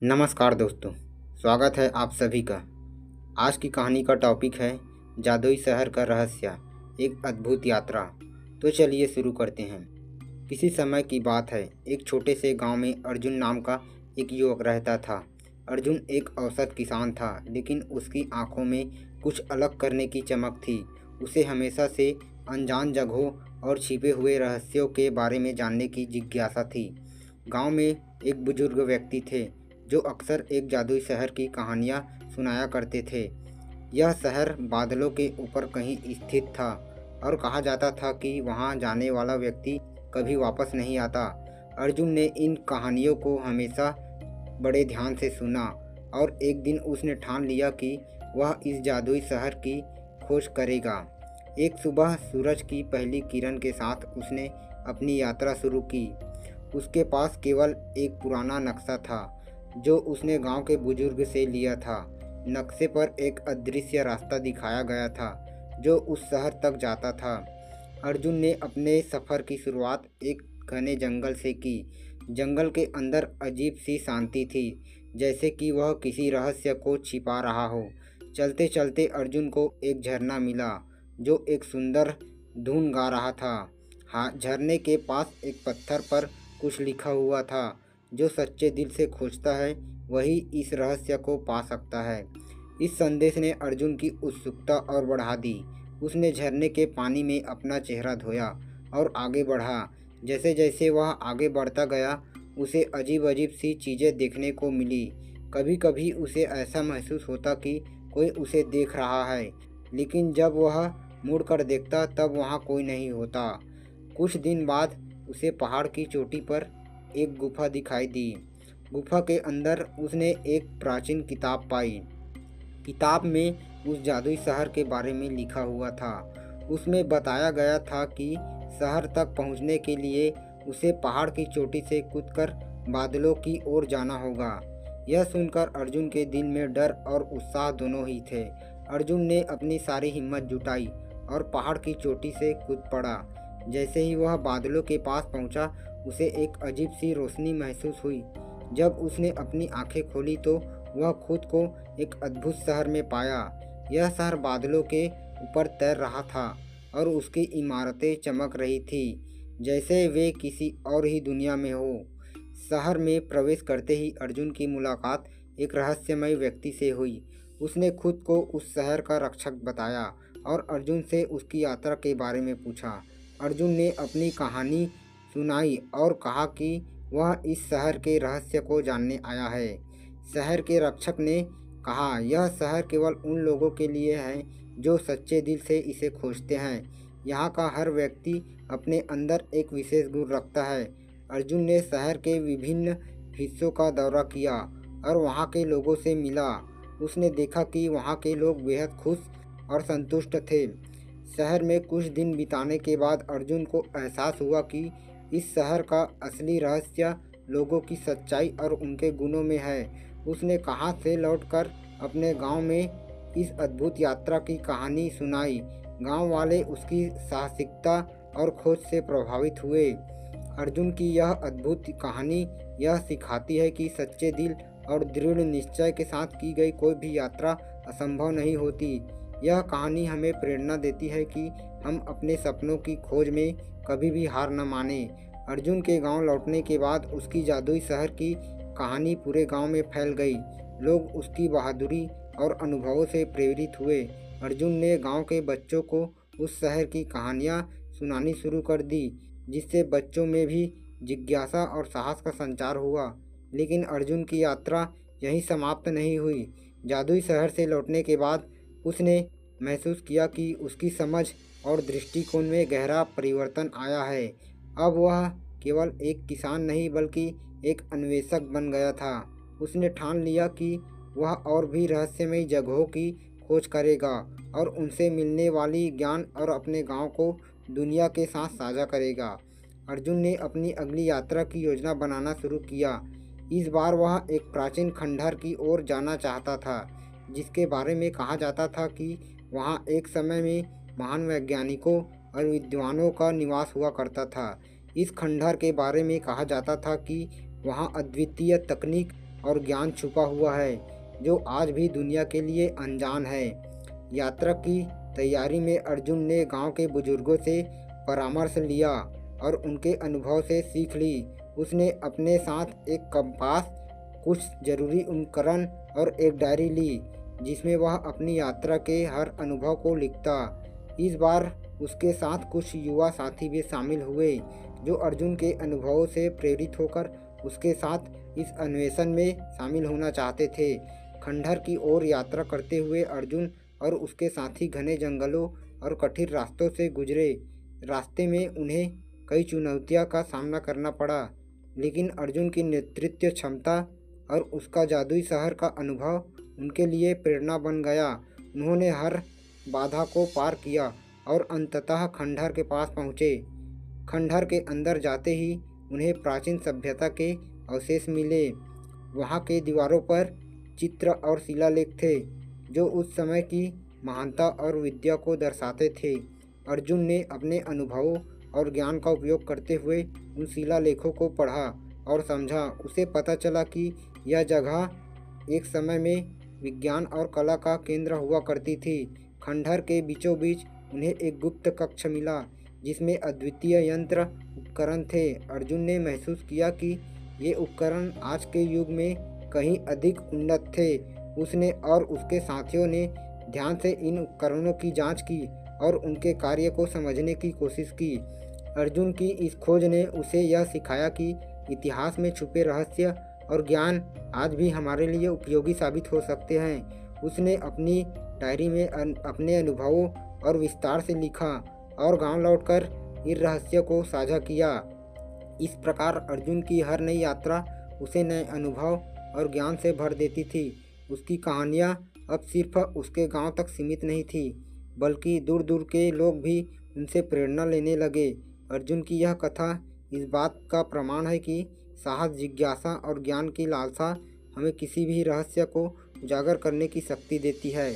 नमस्कार दोस्तों, स्वागत है आप सभी का। आज की कहानी का टॉपिक है जादुई शहर का रहस्य, एक अद्भुत यात्रा। तो चलिए शुरू करते हैं। किसी समय की बात है, एक छोटे से गांव में अर्जुन नाम का एक युवक रहता था। अर्जुन एक औसत किसान था, लेकिन उसकी आंखों में कुछ अलग करने की चमक थी। उसे हमेशा से अनजान जगहों और छिपे हुए रहस्यों के बारे में जानने की जिज्ञासा थी। गांव में एक बुजुर्ग व्यक्ति थे जो अक्सर एक जादुई शहर की कहानियाँ सुनाया करते थे। यह शहर बादलों के ऊपर कहीं स्थित था और कहा जाता था कि वहां जाने वाला व्यक्ति कभी वापस नहीं आता। अर्जुन ने इन कहानियों को हमेशा बड़े ध्यान से सुना और एक दिन उसने ठान लिया कि वह इस जादुई शहर की खोज करेगा। एक सुबह सूरज की पहली किरण के साथ उसने अपनी यात्रा शुरू की। उसके पास केवल एक पुराना नक्शा था जो उसने गांव के बुजुर्ग से लिया था। नक्शे पर एक अदृश्य रास्ता दिखाया गया था जो उस शहर तक जाता था। अर्जुन ने अपने सफ़र की शुरुआत एक घने जंगल से की। जंगल के अंदर अजीब सी शांति थी, जैसे कि वह किसी रहस्य को छिपा रहा हो। चलते चलते अर्जुन को एक झरना मिला जो एक सुंदर धुन गा रहा था। हाँ, झरने के पास एक पत्थर पर कुछ लिखा हुआ था, जो सच्चे दिल से खोजता है वही इस रहस्य को पा सकता है। इस संदेश ने अर्जुन की उत्सुकता और बढ़ा दी। उसने झरने के पानी में अपना चेहरा धोया और आगे बढ़ा। जैसे जैसे वह आगे बढ़ता गया, उसे अजीब अजीब सी चीज़ें देखने को मिली। कभी कभी उसे ऐसा महसूस होता कि कोई उसे देख रहा है, लेकिन जब वह मुड़कर देखता तब वहाँ कोई नहीं होता। कुछ दिन बाद उसे पहाड़ की चोटी पर एक गुफा दिखाई दी। गुफा के अंदर उसने एक प्राचीन किताब पाई। किताब में उस जादुई शहर के बारे में लिखा हुआ था। उसमें बताया गया था कि शहर तक पहुंचने के लिए उसे पहाड़ की चोटी से कूदकर बादलों की ओर जाना होगा। यह सुनकर अर्जुन के दिल में डर और उत्साह दोनों ही थे। अर्जुन ने अपनी सारी हिम्मत जुटाई और पहाड़ की चोटी से कूद पड़ा। जैसे ही वह बादलों के पास पहुंचा, उसे एक अजीब सी रोशनी महसूस हुई। जब उसने अपनी आंखें खोली तो वह खुद को एक अद्भुत शहर में पाया। यह शहर बादलों के ऊपर तैर रहा था और उसकी इमारतें चमक रही थी जैसे वे किसी और ही दुनिया में हो। शहर में प्रवेश करते ही अर्जुन की मुलाकात एक रहस्यमय व्यक्ति से हुई। उसने खुद को उस शहर का रक्षक बताया और अर्जुन से उसकी यात्रा के बारे में पूछा। अर्जुन ने अपनी कहानी सुनाई और कहा कि वह इस शहर के रहस्य को जानने आया है। शहर के रक्षक ने कहा, यह शहर केवल उन लोगों के लिए है जो सच्चे दिल से इसे खोजते हैं। यहाँ का हर व्यक्ति अपने अंदर एक विशेष गुण रखता है। अर्जुन ने शहर के विभिन्न हिस्सों का दौरा किया और वहाँ के लोगों से मिला। उसने देखा कि वहाँ के लोग बेहद खुश और संतुष्ट थे। शहर में कुछ दिन बिताने के बाद अर्जुन को एहसास हुआ कि इस शहर का असली रहस्य लोगों की सच्चाई और उनके गुणों में है। उसने कहाँ से लौटकर अपने गांव में इस अद्भुत यात्रा की कहानी सुनाई। गांव वाले उसकी साहसिकता और खोज से प्रभावित हुए। अर्जुन की यह अद्भुत कहानी यह सिखाती है कि सच्चे दिल और दृढ़ निश्चय के साथ की गई कोई भी यात्रा असंभव नहीं होती। यह कहानी हमें प्रेरणा देती है कि हम अपने सपनों की खोज में कभी भी हार न माने। अर्जुन के गांव लौटने के बाद उसकी जादुई शहर की कहानी पूरे गांव में फैल गई। लोग उसकी बहादुरी और अनुभवों से प्रेरित हुए। अर्जुन ने गांव के बच्चों को उस शहर की कहानियां सुनानी शुरू कर दी, जिससे बच्चों में भी जिज्ञासा और साहस का संचार हुआ। लेकिन अर्जुन की यात्रा यहीं समाप्त नहीं हुई। जादुई शहर से लौटने के बाद उसने महसूस किया कि उसकी समझ और दृष्टिकोण में गहरा परिवर्तन आया है। अब वह केवल एक किसान नहीं बल्कि एक अन्वेषक बन गया था। उसने ठान लिया कि वह और भी रहस्यमय जगहों की खोज करेगा और उनसे मिलने वाली ज्ञान और अपने गांव को दुनिया के साथ साझा करेगा। अर्जुन ने अपनी अगली यात्रा की योजना बनाना शुरू किया। इस बार वह एक प्राचीन खंडहर की ओर जाना चाहता था, जिसके बारे में कहा जाता था कि वहाँ एक समय में महान वैज्ञानिकों और विद्वानों का निवास हुआ करता था। इस खंडहर के बारे में कहा जाता था कि वहाँ अद्वितीय तकनीक और ज्ञान छुपा हुआ है जो आज भी दुनिया के लिए अनजान है। यात्रा की तैयारी में अर्जुन ने गांव के बुजुर्गों से परामर्श लिया और उनके अनुभव से सीख ली। उसने अपने साथ एक कंपास, कुछ जरूरी उपकरण और एक डायरी ली जिसमें वह अपनी यात्रा के हर अनुभव को लिखता। इस बार उसके साथ कुछ युवा साथी भी शामिल हुए जो अर्जुन के अनुभवों से प्रेरित होकर उसके साथ इस अन्वेषण में शामिल होना चाहते थे। खंडहर की ओर यात्रा करते हुए अर्जुन और उसके साथी घने जंगलों और कठिन रास्तों से गुजरे। रास्ते में उन्हें कई चुनौतियों का सामना करना पड़ा, लेकिन अर्जुन की नेतृत्व क्षमता और उसका जादुई शहर का अनुभव उनके लिए प्रेरणा बन गया। उन्होंने हर बाधा को पार किया और अंततः खंडहर के पास पहुँचे। खंडहर के अंदर जाते ही उन्हें प्राचीन सभ्यता के अवशेष मिले। वहाँ के दीवारों पर चित्र और शिलालेख थे जो उस समय की महानता और विद्या को दर्शाते थे। अर्जुन ने अपने अनुभवों और ज्ञान का उपयोग करते हुए उन शिलालेखों को पढ़ा और समझा। उसे पता चला कि यह जगह एक समय में विज्ञान और कला का केंद्र हुआ करती थी। खंडहर के बीचों बीच उन्हें एक गुप्त कक्ष मिला जिसमें अद्वितीय यंत्र उपकरण थे। अर्जुन ने महसूस किया कि ये उपकरण आज के युग में कहीं अधिक उन्नत थे। उसने और उसके साथियों ने ध्यान से इन उपकरणों की जांच की और उनके कार्य को समझने की कोशिश की। अर्जुन की इस खोज ने उसे यह सिखाया कि इतिहास में छुपे रहस्य और ज्ञान आज भी हमारे लिए उपयोगी साबित हो सकते हैं। उसने अपनी डायरी में अपने अनुभवों और विस्तार से लिखा और गांव लौटकर इन रहस्यों को साझा किया। इस प्रकार अर्जुन की हर नई यात्रा उसे नए अनुभव और ज्ञान से भर देती थी। उसकी कहानियाँ अब सिर्फ उसके गांव तक सीमित नहीं थी, बल्कि दूर दूर के लोग भी उनसे प्रेरणा लेने लगे। अर्जुन की यह कथा इस बात का प्रमाण है कि साहस, जिज्ञासा और ज्ञान की लालसा हमें किसी भी रहस्य को उजागर करने की शक्ति देती है।